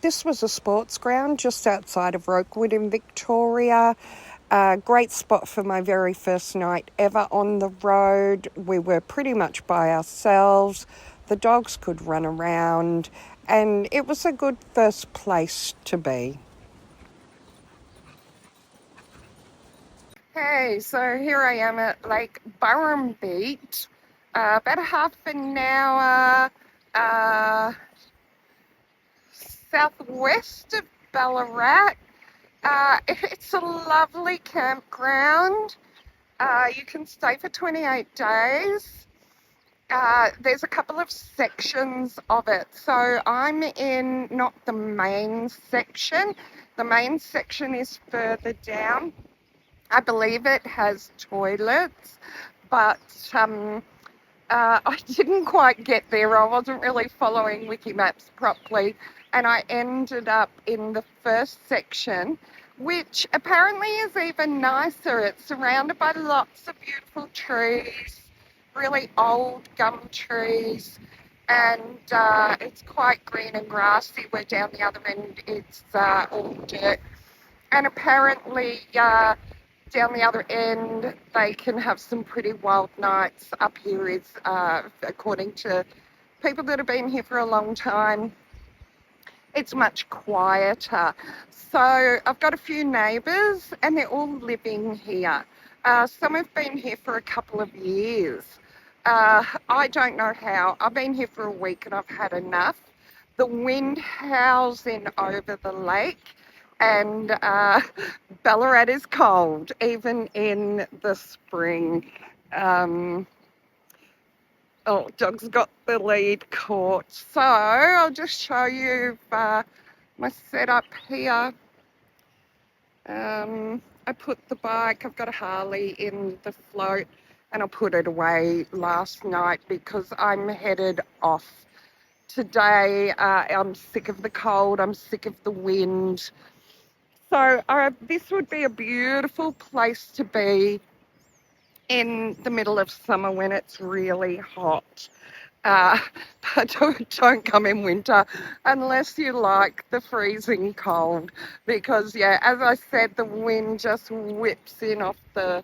This was a sports ground just outside of Rokewood in Victoria. Great spot for my very first night ever on the road. We were pretty much by ourselves. The dogs could run around, and it was a good first place to be. Hey, so here I am at Lake Burrumbeet, about a half an hour southwest of Ballarat. It's a lovely campground. You can stay for 28 days. There's a couple of sections of it. So I'm in not the main section. The main section is further down. I believe it has toilets, but I didn't quite get there. I wasn't really following Wiki Maps properly, and I ended up in the first section, which apparently is even nicer. It's surrounded by lots of beautiful trees, really old gum trees, and it's quite green and grassy, where down the other end it's all dirt. And apparently down the other end, they can have some pretty wild nights. Up here is, according to people that have been here for a long time, it's much quieter. So I've got a few neighbours and they're all living here. Some have been here for a couple of years. I don't know how. I've been here for a week and I've had enough. The wind howls in over the lake, and Ballarat is cold, even in the spring. Dog's got the lead caught. So I'll just show you my setup here. I put the bike, I've got a Harley in the float, and I put it away last night because I'm headed off. Today, I'm sick of the cold, I'm sick of the wind. So this would be a beautiful place to be in the middle of summer when it's really hot. But don't come in winter unless you like the freezing cold, because, yeah, as I said, the wind just whips in off the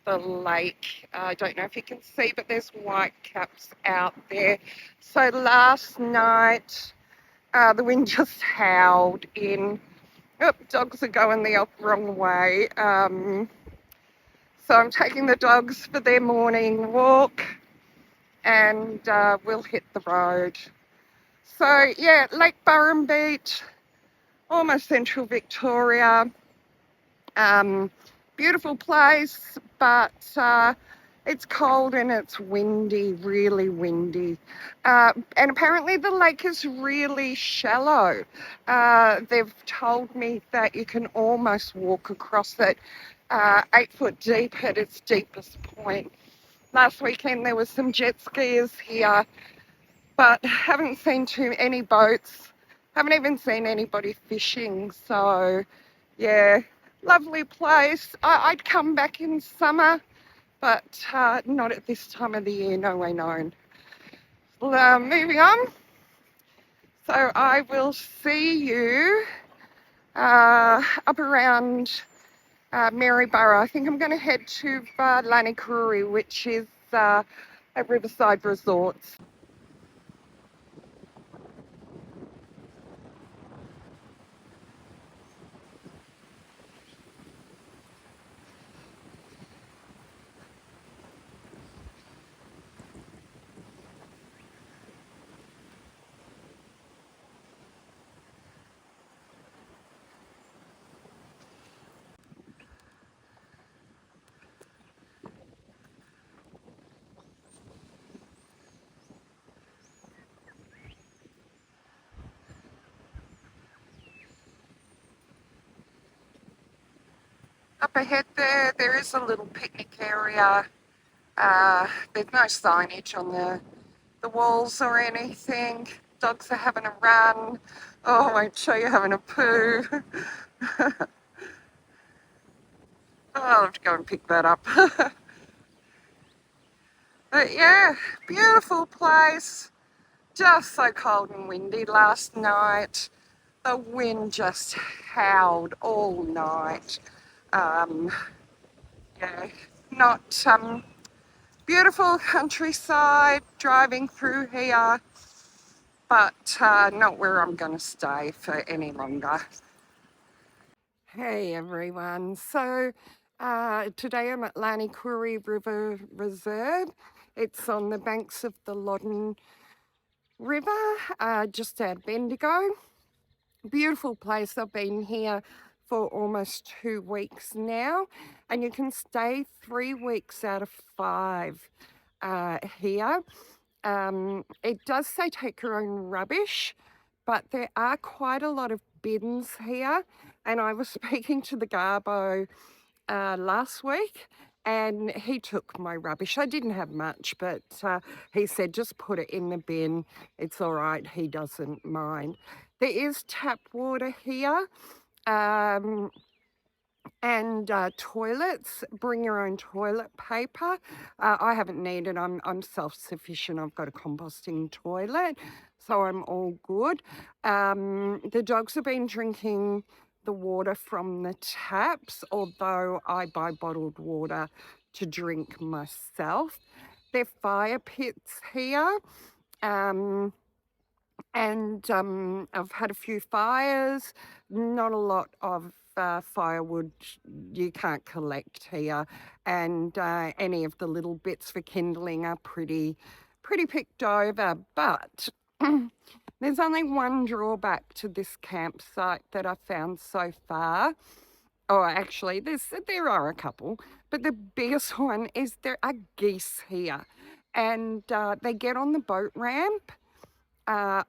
lake. I don't know if you can see, but there's white caps out there. So last night, the wind just howled in. Oh, dogs are going the wrong way. So I'm taking the dogs for their morning walk, and we'll hit the road. So yeah, Lake Burrumbeet, almost central Victoria. Beautiful place, but it's cold and it's windy, really windy. And apparently the lake is really shallow. They've told me that you can almost walk across it 8 foot deep at its deepest point. Last weekend there was some jet skiers here, but haven't seen too many boats. Haven't even seen anybody fishing. So yeah, lovely place. I'd come back in summer, but not at this time of the year, no way known. Moving on. So I will see you up around Maryborough. I think I'm going to head to Laaniecoorie, which is a riverside resort. Up ahead there is a little picnic area. There's no signage on the walls or anything. Dogs are having a run. Oh, I won't show you having a poo. Oh, I'll have to go and pick that up. But yeah, beautiful place. Just so cold and windy last night. The wind just howled all night. Um, yeah, not beautiful countryside driving through here, but not where I'm going to stay for any longer. Hey everyone, so today I'm at Laaniecoorie River Reserve. It's on the banks of the Loddon River, just at Bendigo. Beautiful place. I've been here for almost 2 weeks now, and you can stay 3 weeks out of 5 here. It does say take your own rubbish, but there are quite a lot of bins here, and I was speaking to the Garbo last week, and he took my rubbish. I didn't have much, but he said just put it in the bin. It's all right. He doesn't mind. There is tap water here. And toilets. Bring your own toilet paper. I haven't needed. I'm self-sufficient. I've got a composting toilet, so I'm all good. The dogs have been drinking the water from the taps, although I buy bottled water to drink myself. There are fire pits here. And I've had a few fires, not a lot of firewood you can't collect here, and any of the little bits for kindling are pretty picked over, but there's only one drawback to this campsite that I found so far. Oh, actually, there are a couple, but the biggest one is there are geese here, and they get on the boat ramp,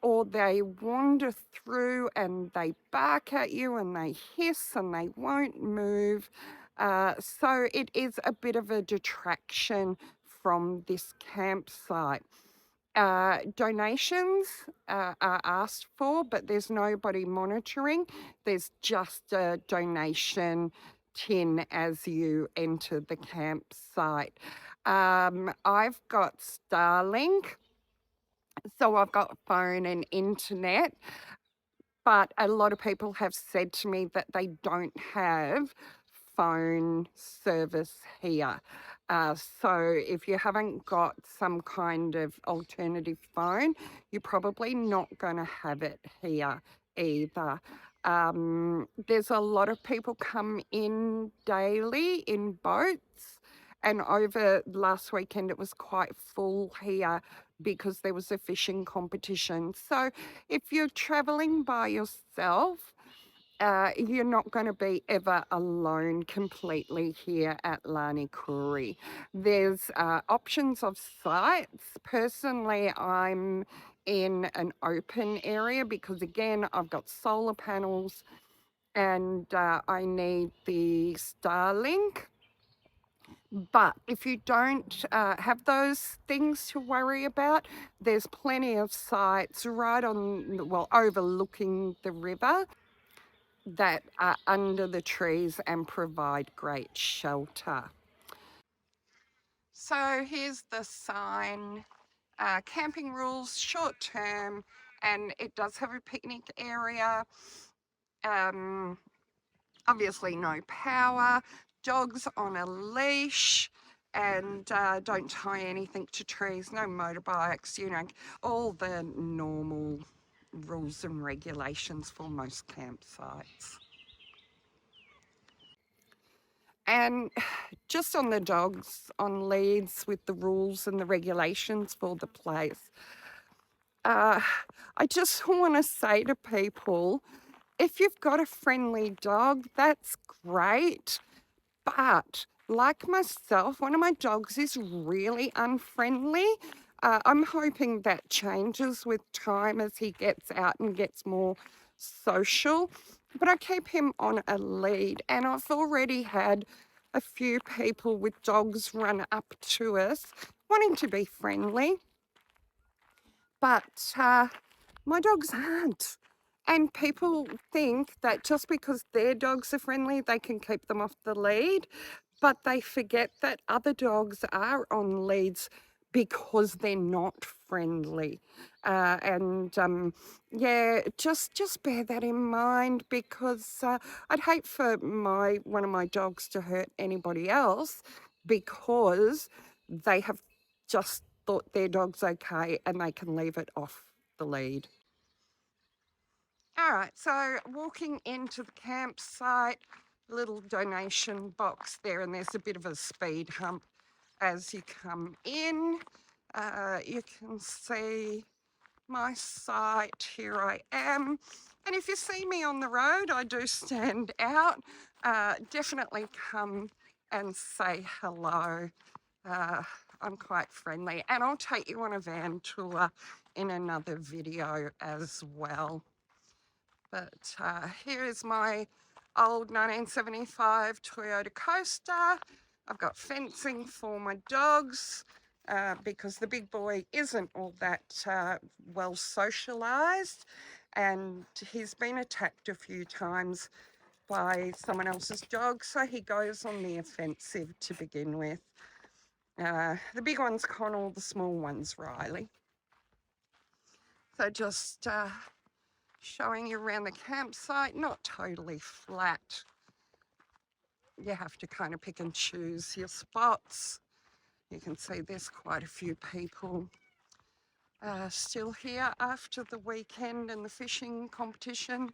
or they wander through and they bark at you and they hiss and they won't move. So it is a bit of a detraction from this campsite. Donations are asked for, but there's nobody monitoring. There's just a donation tin as you enter the campsite. I've got Starlink, so I've got phone and internet, but a lot of people have said to me that they don't have phone service here. So if you haven't got some kind of alternative phone, you're probably not going to have it here either. There's a lot of people come in daily in boats, and over last weekend it was quite full here because there was a fishing competition. So if you're traveling by yourself, you're not going to be ever alone completely here at Laaniecoorie. There's options of sites. Personally, I'm in an open area because, again, I've got solar panels and I need the Starlink. But if you don't have those things to worry about, there's plenty of sites right on, well, overlooking the river that are under the trees and provide great shelter. So here's the sign, camping rules, short term, and it does have a picnic area. Obviously no power, dogs on a leash, and don't tie anything to trees, no motorbikes, you know, all the normal rules and regulations for most campsites. And just on the dogs on leads with the rules and the regulations for the place, I just want to say to people, if you've got a friendly dog, that's great. But like myself, one of my dogs is really unfriendly. I'm hoping that changes with time as he gets out and gets more social. But I keep him on a lead, and I've already had a few people with dogs run up to us wanting to be friendly. But my dogs aren't. And people think that just because their dogs are friendly, they can keep them off the lead. But they forget that other dogs are on leads because they're not friendly. Yeah, just bear that in mind, because I'd hate for one of my dogs to hurt anybody else because they have just thought their dog's okay and they can leave it off the lead. All right, so walking into the campsite, little donation box there, and there's a bit of a speed hump as you come in. You can see my site. Here I am. And if you see me on the road, I do stand out. Definitely come and say hello. I'm quite friendly, and I'll take you on a van tour in another video as well. But here is my old 1975 Toyota Coaster. I've got fencing for my dogs because the big boy isn't all that well socialised, and he's been attacked a few times by someone else's dog, so he goes on the offensive to begin with. The big one's Conall, the small one's Rylie. So just showing you around the campsite, not totally flat. You have to kind of pick and choose your spots. You can see there's quite a few people still here after the weekend and the fishing competition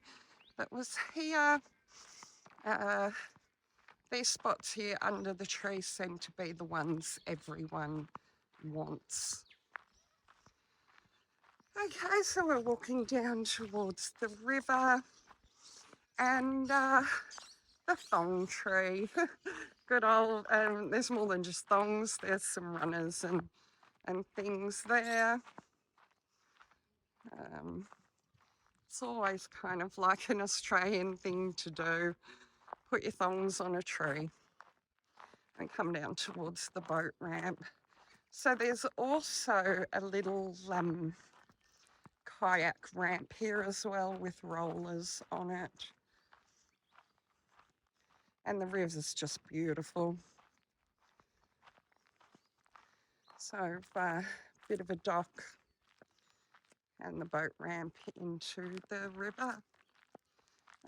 that was here. These spots here under the tree seem to be the ones everyone wants. Okay, so we're walking down towards the river and the thong tree. Good old, there's more than just thongs, there's some runners and things there. It's always kind of like an Australian thing to do. Put your thongs on a tree and come down towards the boat ramp. So there's also a little kayak ramp here as well with rollers on it. And the river's just beautiful. So a bit of a dock and the boat ramp into the river.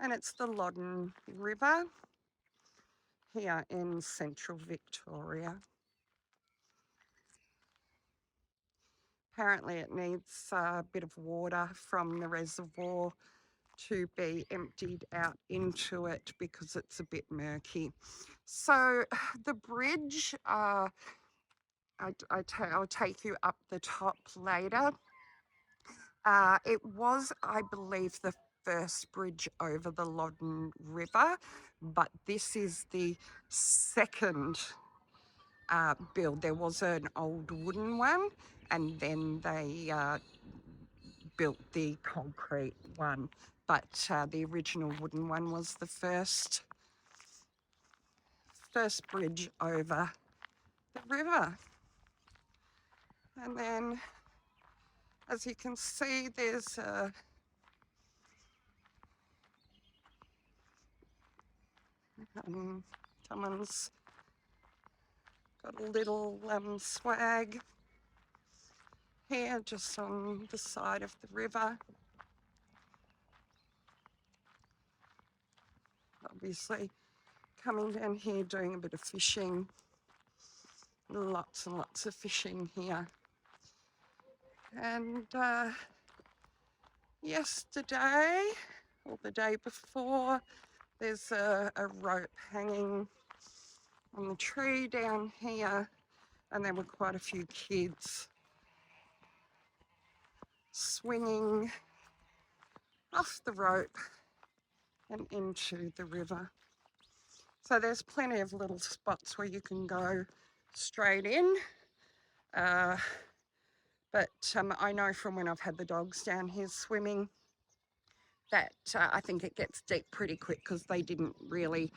And it's the Loddon River here in central Victoria. Apparently it needs a bit of water from the reservoir to be emptied out into it because it's a bit murky. So the bridge, I'll take you up the top later. It was, I believe, the first bridge over the Loddon River, but this is the second build. There was an old wooden one, and then they built the concrete one, but the original wooden one was the first bridge over the river. And then, as you can see, there's someone's got a little swag here just on the side of the river. Obviously coming down here doing a bit of fishing. Lots and lots of fishing here. And yesterday or the day before, there's a rope hanging on the tree down here, and there were quite a few kids swinging off the rope and into the river. So there's plenty of little spots where you can go straight in. But I know from when I've had the dogs down here swimming that I think it gets deep pretty quick because they didn't really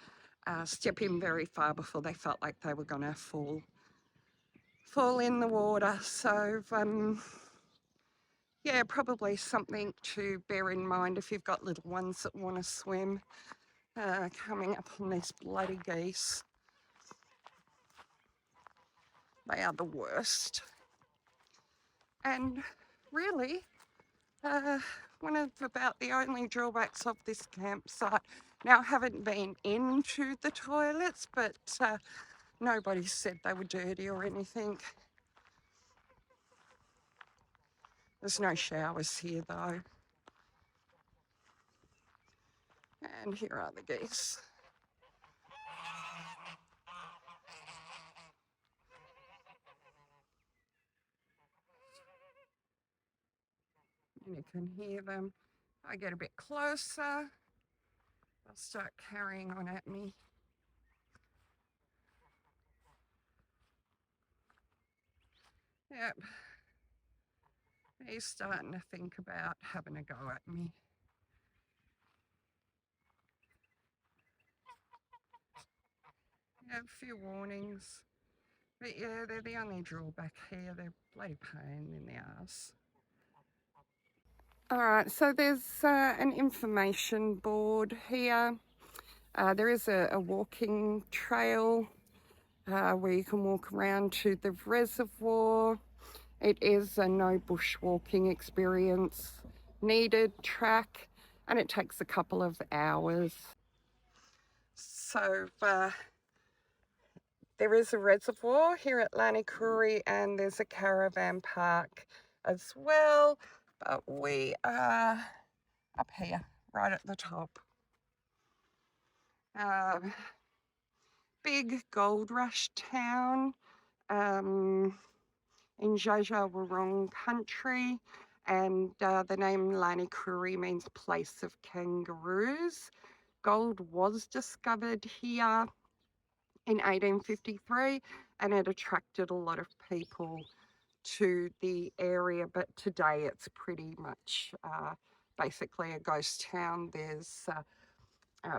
step in very far before they felt like they were going to fall in the water. So yeah, probably something to bear in mind if you've got little ones that want to swim. Coming up on these bloody geese. They are the worst. And really, one of about the only drawbacks of this campsite. Now, I haven't been into the toilets, but nobody said they were dirty or anything. There's no showers here though. And here are the geese. And you can hear them. I get a bit closer, they'll start carrying on at me. Yep, he's starting to think about having a go at me. Yeah, a few warnings. But yeah, they're the only drawback here. They're bloody pain in the ass. All right, so there's an information board here. There is a walking trail where you can walk around to the reservoir. It is a no bushwalking experience needed track, and it takes a couple of hours. So there is a reservoir here at Laaniecoorie, and there's a caravan park as well, but we are up here, right at the top. Big gold rush town in Jaja-Wurrung country, and the name Laaniecoorie means place of kangaroos. Gold was discovered here in 1853, and it attracted a lot of people to the area, but today it's pretty much basically a ghost town. There's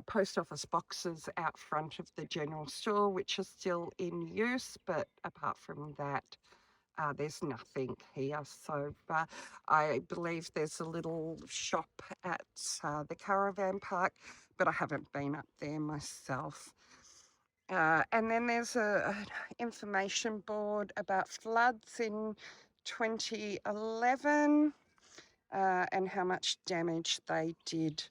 post office boxes out front of the general store, which are still in use, but apart from that, there's nothing here. So I believe there's a little shop at the caravan park, but I haven't been up there myself. And then there's an information board about floods in 2011 and how much damage they did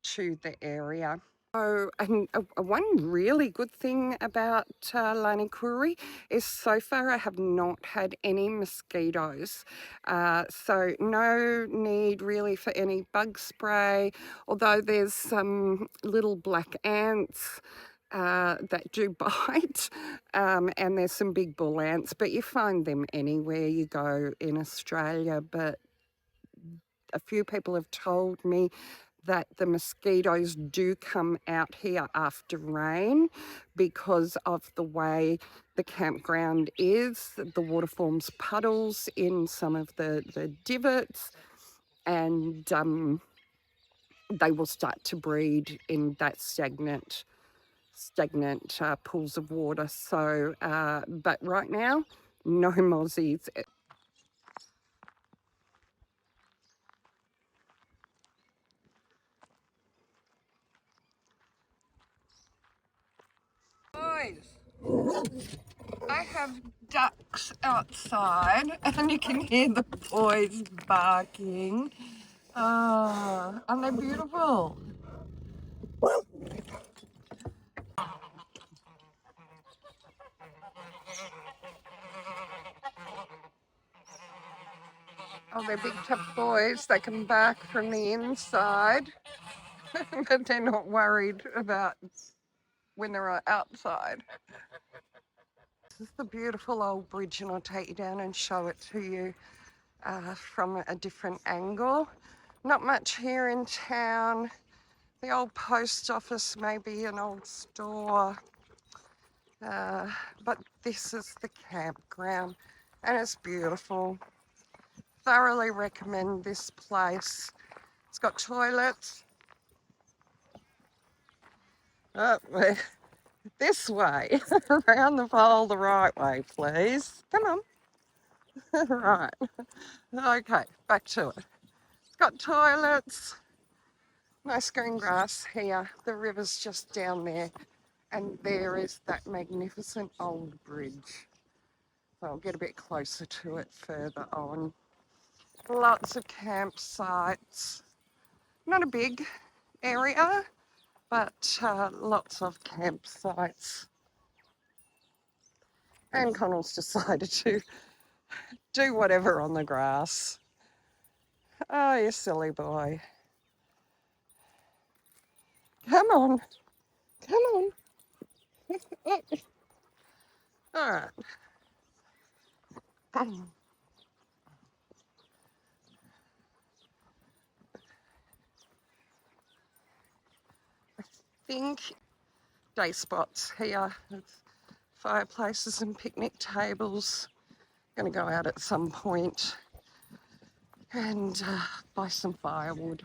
to the area. Oh, and one really good thing about Laaniecoorie is so far I have not had any mosquitoes. So no need really for any bug spray, although there's some little black ants that do bite, and there's some big bull ants, but you find them anywhere you go in Australia. But a few people have told me that the mosquitoes do come out here after rain because of the way the campground is. The water forms puddles in some of the divots, and they will start to breed in that stagnant pools of water. So, but right now, no mozzies. Boys, I have ducks outside, and you can hear the boys barking. Aren't they beautiful? Oh, they're big tough boys. They can bark from the inside, but they're not worried about when they're outside. This is the beautiful old bridge, and I'll take you down and show it to you from a different angle. Not much here in town. The old post office, maybe an old store. But this is the campground, and it's beautiful. Thoroughly recommend this place. It's got toilets. Oh, this way, around the pole the right way, please. Come on. Right. Okay, back to it. It's got toilets. Nice green grass here. The river's just down there, and there is that magnificent old bridge. So I'll get a bit closer to it further on. Lots of campsites. Not a big area, but lots of campsites. And Connell's decided to do whatever on the grass. Oh, you silly boy. Come on. Come on. All right. I think day spots here. Fireplaces and picnic tables. Going to go out at some point and buy some firewood.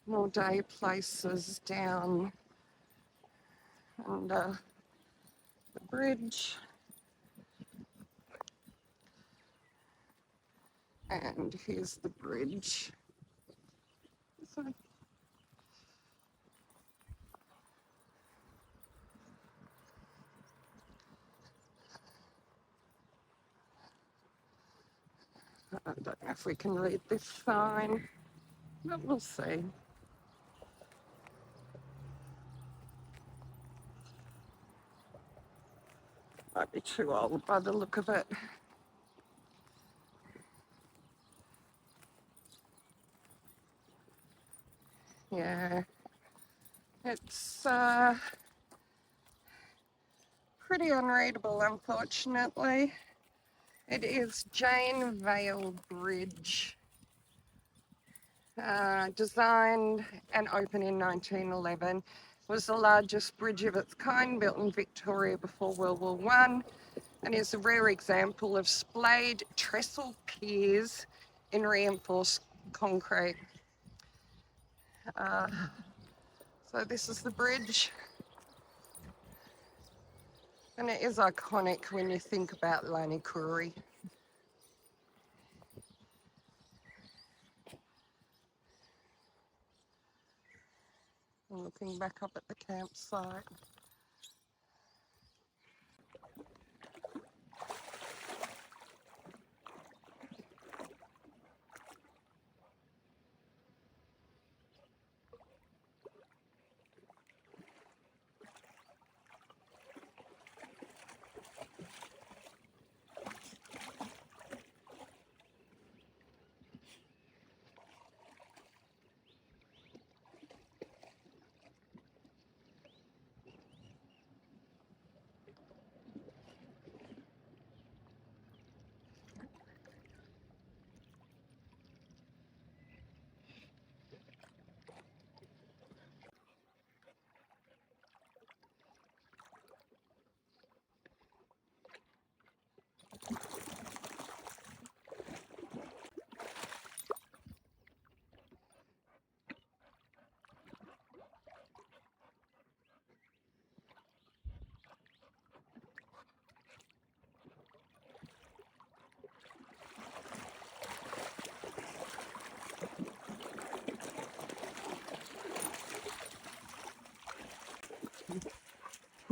More day places down under the bridge. And here's the bridge. So, I don't know if we can read this sign, but we'll see. Might be too old by the look of it. Yeah, it's pretty unreadable, unfortunately. It is Jane Vale Bridge, designed and opened in 1911. Was the largest bridge of its kind built in Victoria before World War I, and is a rare example of splayed trestle piers in reinforced concrete. So this is the bridge, and it is iconic when you think about Laaniecoorie. I'm looking back up at the campsite.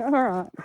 All right.